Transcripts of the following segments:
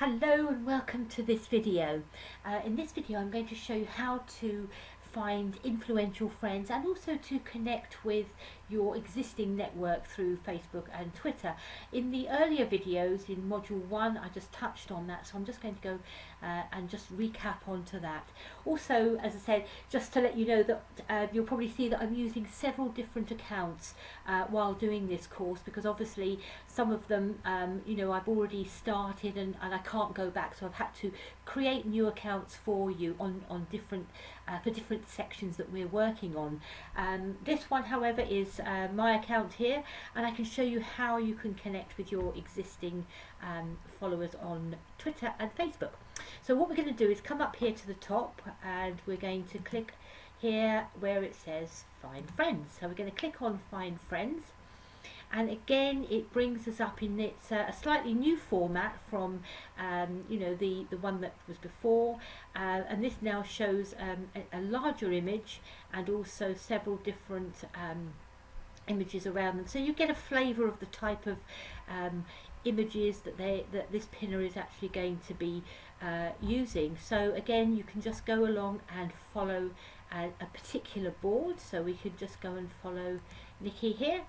Hello and welcome to this video. In this video I'm going to show you how to find influential friends and also to connect with your existing network through Facebook and Twitter. In the earlier videos in module 1 I just touched on that, so I'm just going to go and just recap onto that. Also, as I said, just to let you know that you'll probably see that I'm using several different accounts while doing this course, because obviously some of them I've already started and I can't go back, so I've had to create new accounts for you on different for different sections that we're working on. This one, however, is my account here, and I can show you how you can connect with your existing followers on Twitter and Facebook. So what we're going to do is come up here to the top, and we're going to click here where it says Find Friends. So we're going to click on Find Friends, and again it brings us up in its a slightly new format from the one that was before, and this now shows a larger image and also several different images around them, so you get a flavour of the type of images that this pinner is actually going to be using. So again, you can just go along and follow a particular board. So we could just go and follow Nikki here,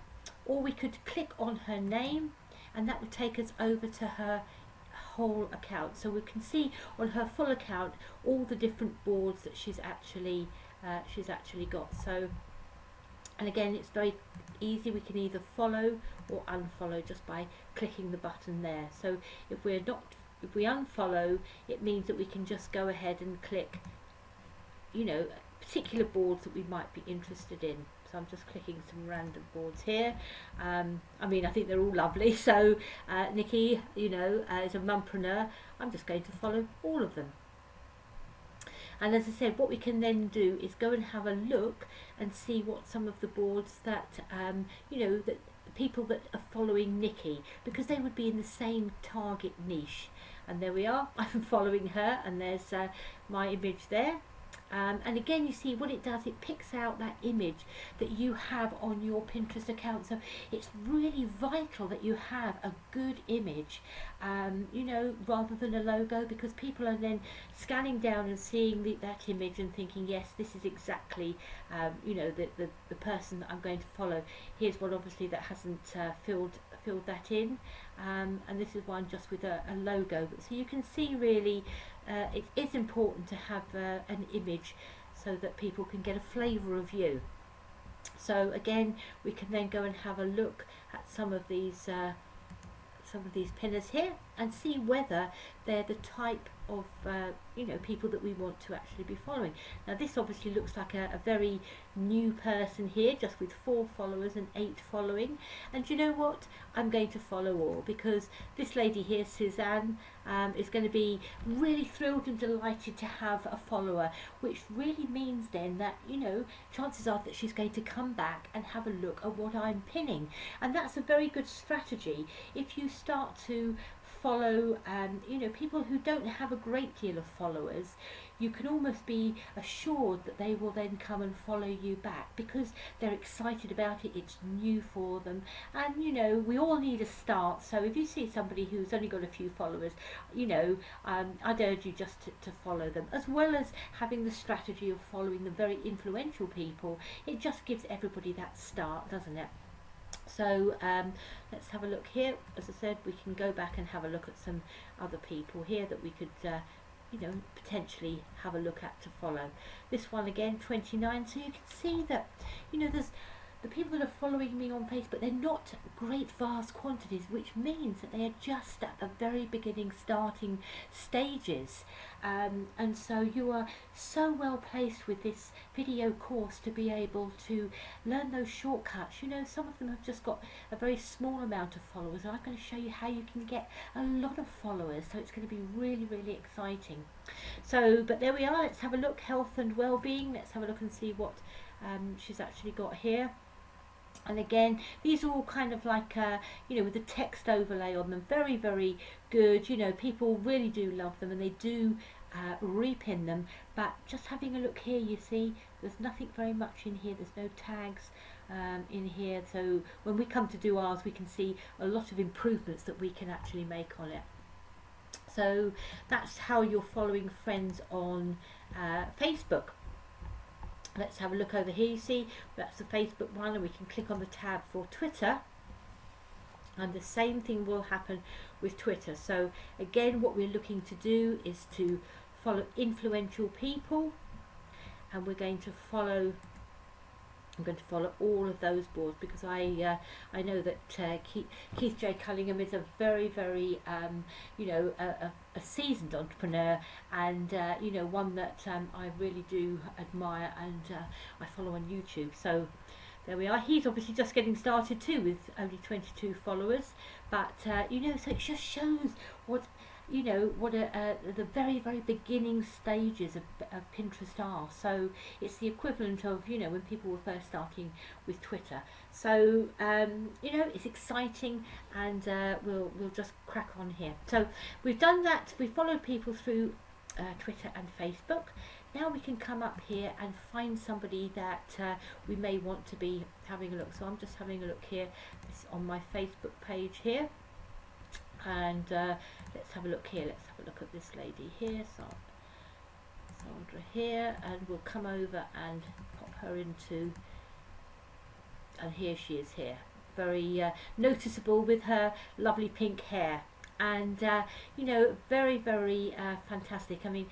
or we could click on her name and that would take us over to her whole account, so we can see on her full account all the different boards that she's actually got. So, and again, it's very easy, we can either follow or unfollow just by clicking the button there. So if we unfollow, it means that we can just go ahead and click particular boards that we might be interested in. So I'm just clicking some random boards here. I mean, I think they're all lovely. So Nikki, as a mumpreneur, I'm just going to follow all of them. And as I said, what we can then do is go and have a look and see what some of the boards that that people that are following Nikki, because they would be in the same target niche. And there we are, I'm following her, and there's my image there. And again, you see what it does, it picks out that image that you have on your Pinterest account. So it's really vital that you have a good image, rather than a logo, because people are then scanning down and seeing that image and thinking, yes, this is exactly the person that I'm going to follow. Here's one obviously that hasn't filled that in, and this is one just with a logo. So you can see really it is important to have an image so that people can get a flavour of you. So again, we can then go and have a look at some of these pinners here and see whether they're the type of people that we want to actually be following. Now this obviously looks like a very new person here, just with 4 followers and 8 following, and you know what, I'm going to follow all, because this lady here, Suzanne, is going to be really thrilled and delighted to have a follower, which really means then that chances are that she's going to come back and have a look at what I'm pinning. And that's a very good strategy if you start to follow people who don't have a great deal of followers. You can almost be assured that they will then come and follow you back because they're excited about it, it's new for them, and we all need a start. So if you see somebody who's only got a few followers, I'd urge you just to follow them, as well as having the strategy of following the very influential people. It just gives everybody that start, doesn't it? So let's have a look here. As I said, we can go back and have a look at some other people here that we could potentially have a look at to follow. This one again, 29. So you can see that there's the people that are following me on Facebook, they're not great vast quantities, which means that they are just at the very beginning starting stages, and so you are so well placed with this video course to be able to learn those shortcuts. Some of them have just got a very small amount of followers, and I'm going to show you how you can get a lot of followers, so it's going to be really exciting. So but there we are, let's have a look. Health and well-being, let's have a look and see what she's actually got here. And again, these are all kind of like with the text overlay on them, very good. People really do love them, and they do repin them. But just having a look here, you see there's nothing very much in here, there's no tags in here. So when we come to do ours, we can see a lot of improvements that we can actually make on it. So that's how you're following friends on Facebook. Let's have a look over here. You see that's the Facebook one, and we can click on the tab for Twitter, and the same thing will happen with Twitter. So again, what we're looking to do is to follow influential people, and we're going to follow, I'm going to follow all of those boards, because I know that Keith J. Cunningham is a very, very you know, a seasoned entrepreneur, and you know, one that I really do admire, and I follow on YouTube. So there we are. He's obviously just getting started too, with only 22 followers, but you know, so it just shows what, you know, what the very, very beginning stages of Pinterest are. So it's the equivalent of, you know, when people were first starting with Twitter. So you know, it's exciting, and we'll just crack on here. So we've done that. We followed people through Twitter and Facebook. Now we can come up here and find somebody that we may want to be having a look. So I'm just having a look here. It's on my Facebook page here, and let's have a look here. Let's have a look at this lady here, Sandra here, and we'll come over and pop her into, and here she is here, very noticeable with her lovely pink hair, and you know, very, very fantastic. I mean,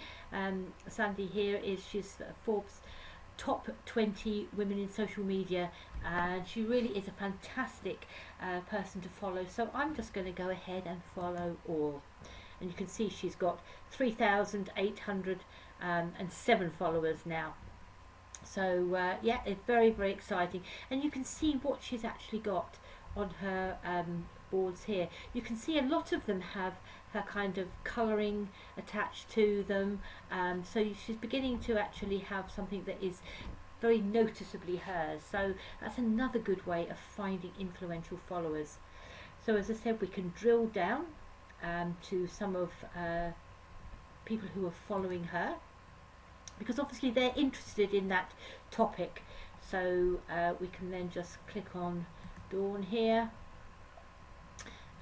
Sandy here she's Forbes top 20 women in social media, and she really is a fantastic person to follow. So I'm just going to go ahead and follow all, and you can see she's got 3,807 followers now. So yeah, it's very, very exciting, and you can see what she's actually got on her boards here. You can see a lot of them have her kind of colouring attached to them, so she's beginning to actually have something that is very noticeably hers. So that's another good way of finding influential followers. So as I said, we can drill down to some of people who are following her, because obviously they're interested in that topic. So we can then just click on Dawn here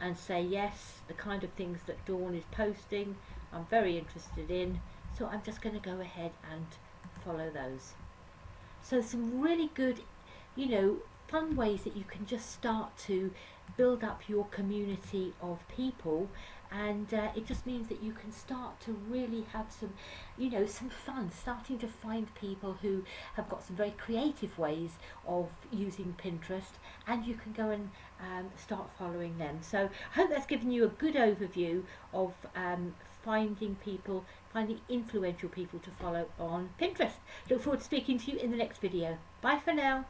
and say yes, the kind of things that Dawn is posting I'm very interested in, so I'm just going to go ahead and follow those. So some really good, you know, fun ways that you can just start to build up your community of people, and it just means that you can start to really have some, you know, some fun, starting to find people who have got some very creative ways of using Pinterest, and you can go and start following them. So I hope that's given you a good overview of finding people, finding influential people to follow on Pinterest. Look forward to speaking to you in the next video. Bye for now.